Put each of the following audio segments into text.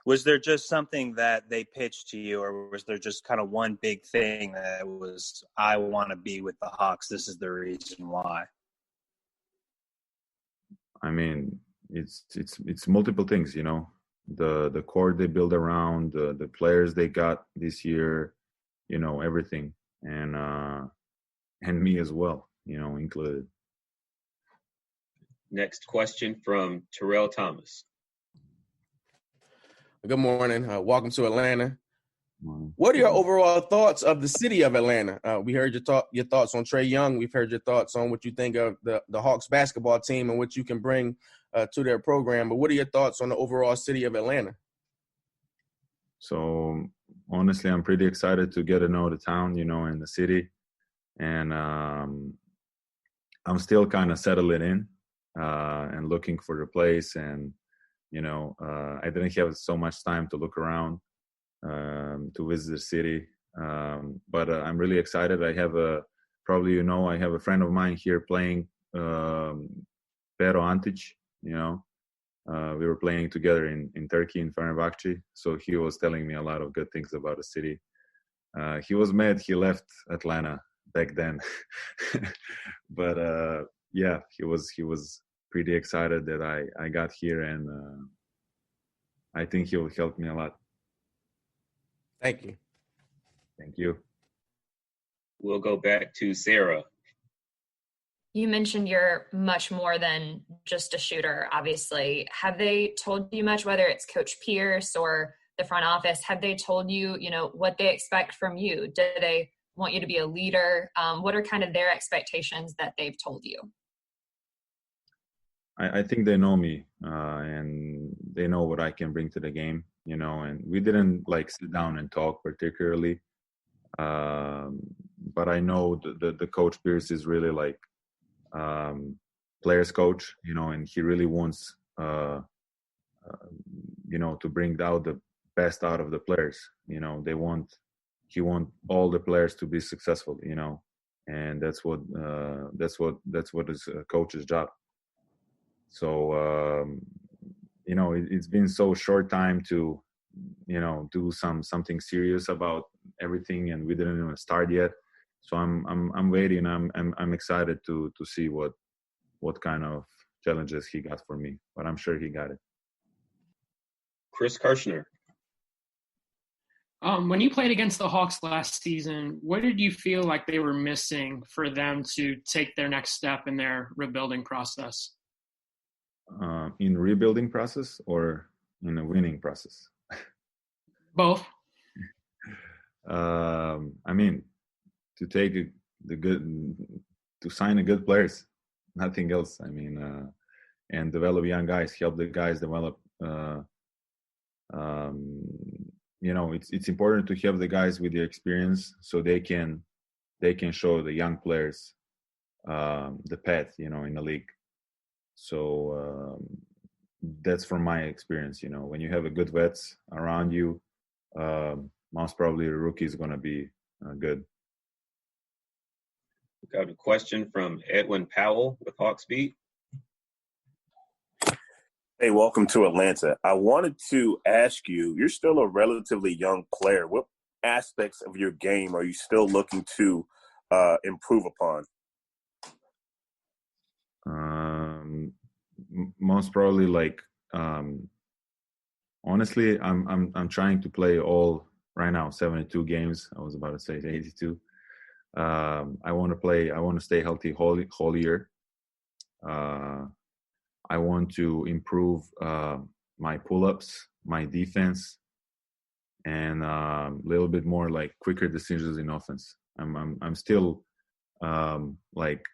Was there just something that they pitched to you, or was there just kind of one big thing that was, I want to be with the Hawks, this is the reason why? I mean, it's multiple things, you know. The core they build around, the players they got this year, you know, everything. And me as well, you know, included. Next question from Terrell Thomas. Good morning. Welcome to Atlanta. What are your overall thoughts of the city of Atlanta? We heard your thoughts on Trae Young. We've heard your thoughts on what you think of the Hawks basketball team and what you can bring to their program. But what are your thoughts on the overall city of Atlanta? So honestly, I'm pretty excited to get to know the town, you know, and the city. And I'm still kind of settling in and looking for the place. And, you know, I didn't have so much time to look around to visit the city. But I'm really excited. I have I have a friend of mine here playing Pero Antic, you know. We were playing together in Turkey, in Fenerbahce. So he was telling me a lot of good things about the city. He was mad he left Atlanta back then. But yeah, he was pretty excited that I got here, and I think he will help me a lot. Thank you. Thank you. We'll go back to Sarah. You mentioned you're much more than just a shooter, obviously. Have they told you much, whether it's Coach Pierce or the front office, have they told you, you know, what they expect from you? Do they want you to be a leader? What are kind of their expectations that they've told you? I think they know me, and they know what I can bring to the game, you know, and we didn't like sit down and talk particularly. But I know the Coach Pierce is really like players coach, you know, and he really wants, you know, to bring out the best out of the players. You know, he want all the players to be successful, you know, and that's what is a coach's job. So, you know, it's been so short time to, you know, do something serious about everything, and we didn't even start yet. So I'm waiting. I'm excited to see what kind of challenges he got for me, but I'm sure he got it. Chris Kirschner. When you played against the Hawks last season, what did you feel like they were missing for them to take their next step in their rebuilding process? In rebuilding process or in a winning process? Both. I mean, to sign a good players, nothing else. I mean, and develop young guys, help the guys develop. You know, it's important to have the guys with the experience so they can show the young players the path, you know, in the league. So that's from my experience. You know, when you have a good vets around you, most probably the rookie is going to be good. We got a question from Edwin Powell with Hawks Beat. Hey, welcome to Atlanta. I wanted to ask you, you're still a relatively young player. What aspects of your game are you still looking to improve upon? Most probably, like, honestly, I'm trying to play all right now 72 games. I was about to say 82. I want to stay healthy whole year. I want to improve my pull-ups, my defense, and a little bit more like quicker decisions in offense. I'm still like,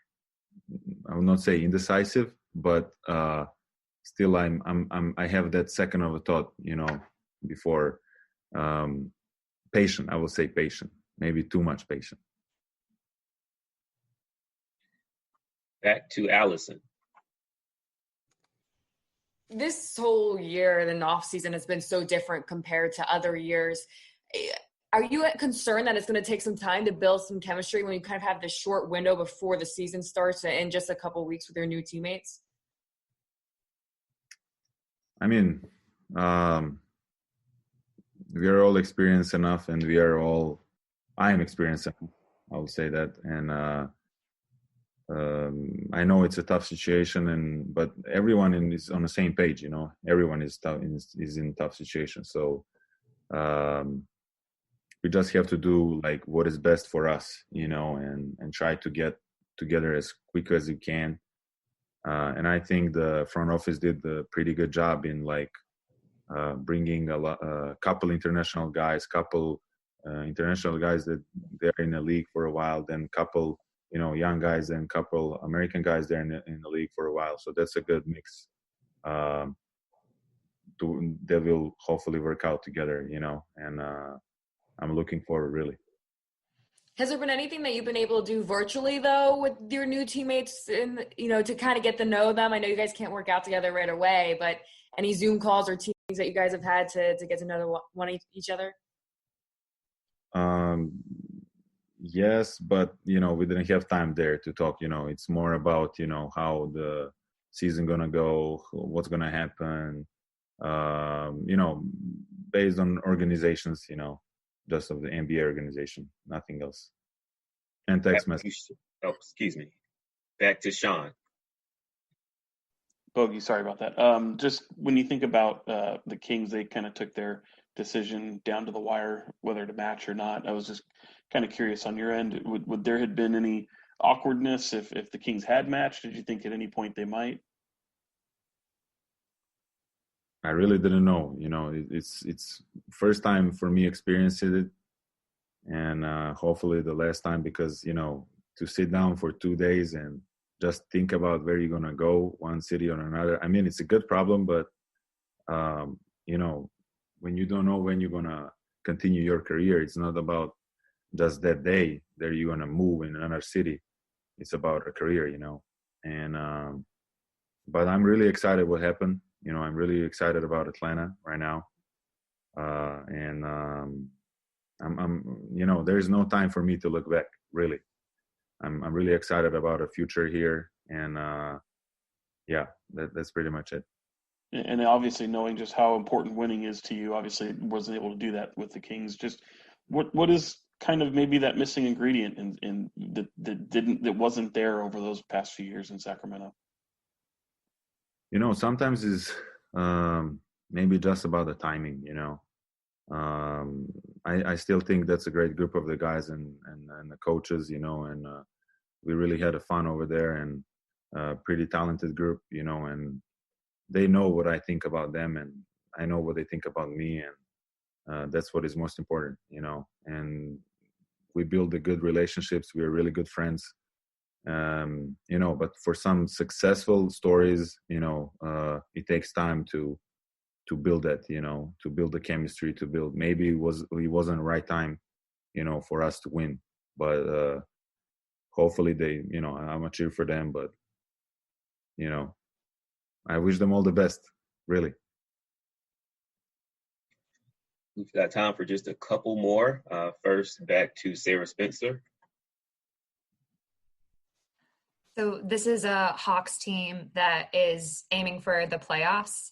I will not say indecisive, but still I have that second of a thought, you know, before. Patient, I will say patient, maybe too much patient. Back to Allison. This whole year in the off season has been so different compared to other years. Are you concerned that it's going to take some time to build some chemistry when you kind of have this short window before the season starts in just a couple of weeks with your new teammates? I mean, we are all experienced enough, and I am experienced enough, I would say that. And I know it's a tough situation, but everyone is on the same page. You know, everyone is in tough situation. So we just have to do like what is best for us, you know, and try to get together as quick as you can. And I think the front office did a pretty good job in like bringing a couple international guys that they're in the league for a while, then couple, you know, young guys and couple American guys there in the league for a while. So that's a good mix that will hopefully work out together, you know, and I'm looking forward, really. Has there been anything that you've been able to do virtually, though, with your new teammates, to kind of get to know them? I know you guys can't work out together right away, but any Zoom calls or teams that you guys have had to get to know each other? Yes, but, you know, we didn't have time there to talk. You know, it's more about, you know, how the season going to go, what's going to happen, you know, based on organizations, you know, just of the NBA organization, nothing else. And text message. Oh, excuse me. Back to Sean. Bogey, sorry about that. Just when you think about the Kings, they kind of took their decision down to the wire, whether to match or not. I was just kind of curious on your end. Would there have been any awkwardness if the Kings had matched? Did you think at any point they might? I really didn't know. You know, it's first time for me experiencing it, and hopefully the last time, because, you know, to sit down for 2 days and just think about where you're going to go, one city or another. I mean, it's a good problem, but, you know, when you don't know when you're going to continue your career, it's not about just that day that you're going to move in another city. It's about a career, you know. And but I'm really excited what happened. You know, I'm really excited about Atlanta right now. And I'm you know, there's no time for me to look back, really. I'm really excited about a future here, and yeah, that's pretty much it. And obviously, knowing just how important winning is to you, obviously wasn't able to do that with the Kings. Just what is kind of maybe that missing ingredient in that wasn't there over those past few years in Sacramento? You know, sometimes it's maybe just about the timing. You know, I still think that's a great group of the guys and the coaches. You know, and we really had a fun over there, and pretty talented group. You know, and they know what I think about them, and I know what they think about me, and that's what is most important. You know, and we build a good relationships. We are really good friends. You know, but for some successful stories, you know, it takes time to build that, you know, to build the chemistry, to build, maybe it wasn't the right time, you know, for us to win, but hopefully they, you know, I'm a cheer for them, but, you know, I wish them all the best, really. We've got time for just a couple more. First, back to Sarah Spencer. So this is a Hawks team that is aiming for the playoffs.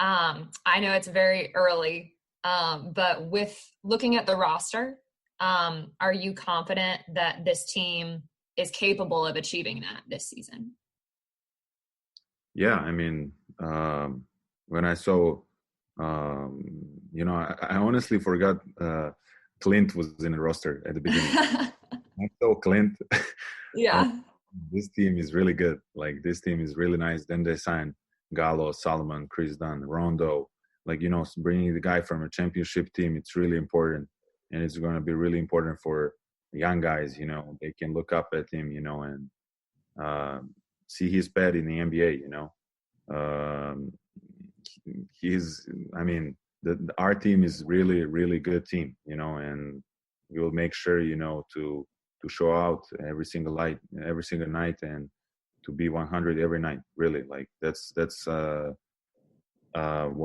I know it's very early, but with looking at the roster, are you confident that this team is capable of achieving that this season? Yeah, I mean, when I saw, you know, I honestly forgot Clint was in the roster at the beginning. I saw Clint. Yeah. This team is really good. Like, this team is really nice. Then they signed Gallo, Solomon, Chris Dunn, Rondo. Like, you know, bringing the guy from a championship team, it's really important. And it's going to be really important for young guys, you know. They can look up at him, you know, and see his path in the NBA, you know. Our team is really, really good team, you know, and we will make sure, you know, to show out every single night, and to be 100 every night. Really, like that's what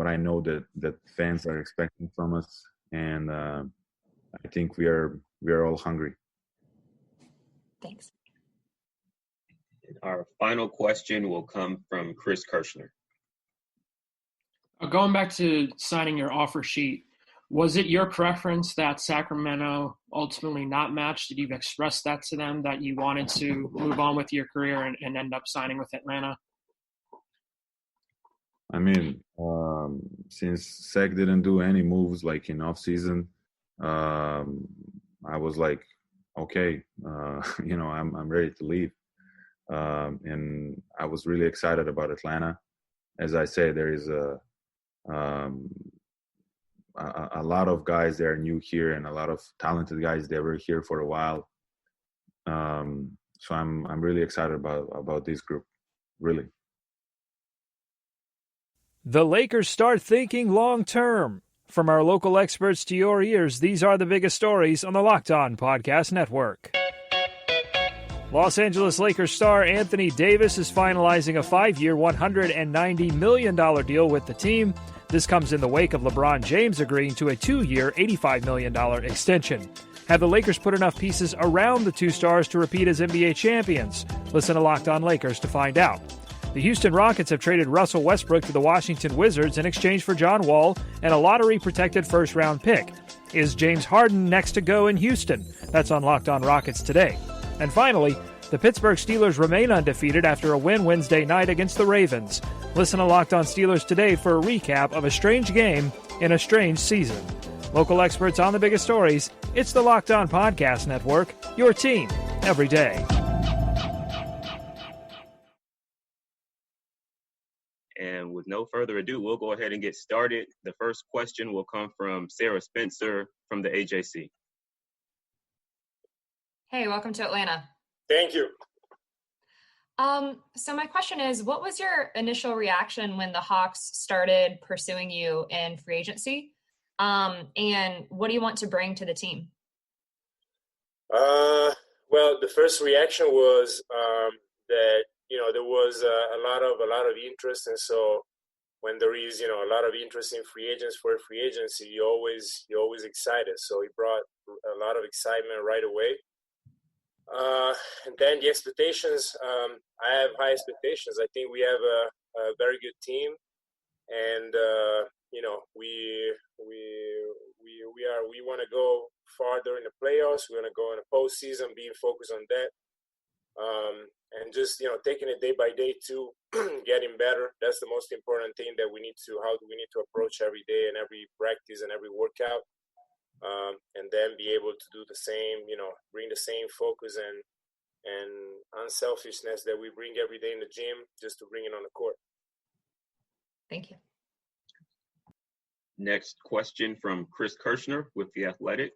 I know that fans are expecting from us, and I think we are all hungry. Thanks. Our final question will come from Chris Kirschner. Going back to signing your offer sheet, Was it your preference that Sacramento ultimately not match? Did you express that to them, that you wanted to move on with your career and end up signing with Atlanta? I mean, since Sec didn't do any moves like in off season, I was like, okay, I'm ready to leave. And I was really excited about Atlanta. As I say, there is a lot of guys that are new here and a lot of talented guys that were here for a while. So I'm really excited about this group, really. The Lakers start thinking long-term. From our local experts to your ears, these are the biggest stories on the Locked On Podcast Network. Los Angeles Lakers star Anthony Davis is finalizing a 5-year, $190 million deal with the team. This comes in the wake of LeBron James agreeing to a 2-year, $85 million extension. Have the Lakers put enough pieces around the two stars to repeat as NBA champions? Listen to Locked On Lakers to find out. The Houston Rockets have traded Russell Westbrook to the Washington Wizards in exchange for John Wall and a lottery-protected first-round pick. Is James Harden next to go in Houston? That's on Locked On Rockets today. And finally, the Pittsburgh Steelers remain undefeated after a win Wednesday night against the Ravens. Listen to Locked On Steelers today for a recap of a strange game in a strange season. Local experts on the biggest stories. It's the Locked On Podcast Network, your team every day. And with no further ado, we'll go ahead and get started. The first question will come from Sarah Spencer from the AJC. Hey, welcome to Atlanta. Thank you. So my question is, what was your initial reaction when the Hawks started pursuing you in free agency? And what do you want to bring to the team? Well, the first reaction was that there was a lot of interest, and so when there is a lot of interest in free agents for a free agency, you're always excited. So it brought a lot of excitement right away. And then the expectations, I have high expectations. I think we have a very good team, and we want to go farther in the playoffs. We want to go in the postseason, being focused on that, and just taking it day by day to getting better. That's the most important thing that we need to approach every day and every practice and every workout. And then be able to do the same, bring the same focus and unselfishness that we bring every day in the gym, just to bring it on the court. Thank you. Next question from Chris Kirschner with The Athletic.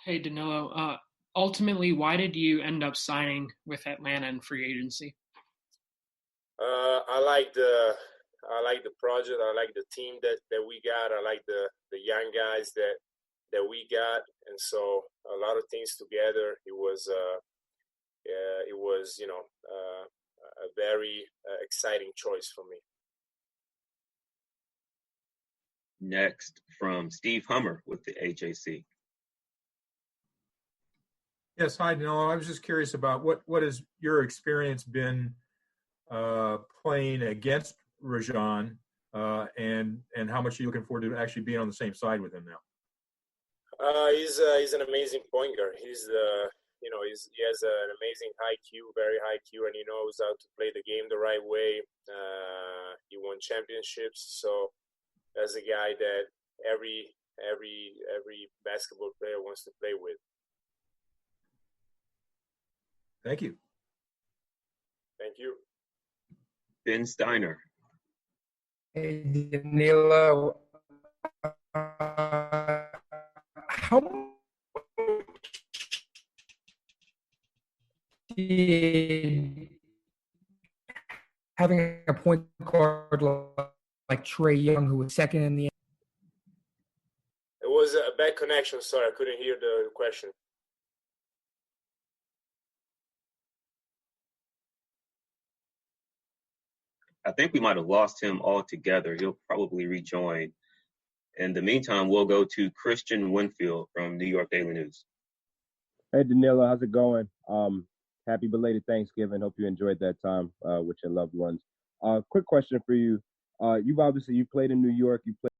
Hey, Danilo. Ultimately, why did you end up signing with Atlanta in free agency? I like the project. I like the team that we got. I like the young guys that we got, and so a lot of things together. It was a very exciting choice for me. Next from Steve Hummer with the AJC. Yes, hi, Danilo. I was just curious about what has your experience been playing against Rajon, and how much are you looking forward to actually being on the same side with him now? He's an amazing point guard. He has an amazing IQ, very high IQ, and he knows how to play the game the right way. He won championships, so that's a guy that every basketball player wants to play with. Thank you. Thank you. Ben Steiner. Hey, Danilo. How did having a point guard like Trae Young, who was second in the It was a bad connection. Sorry, I couldn't hear the question. I think we might have lost him altogether. He'll probably rejoin. In the meantime, we'll go to Christian Winfield from New York Daily News. Hey, Danilo, how's it going? Happy belated Thanksgiving. Hope you enjoyed that time with your loved ones. Quick question for you. You played in New York. You played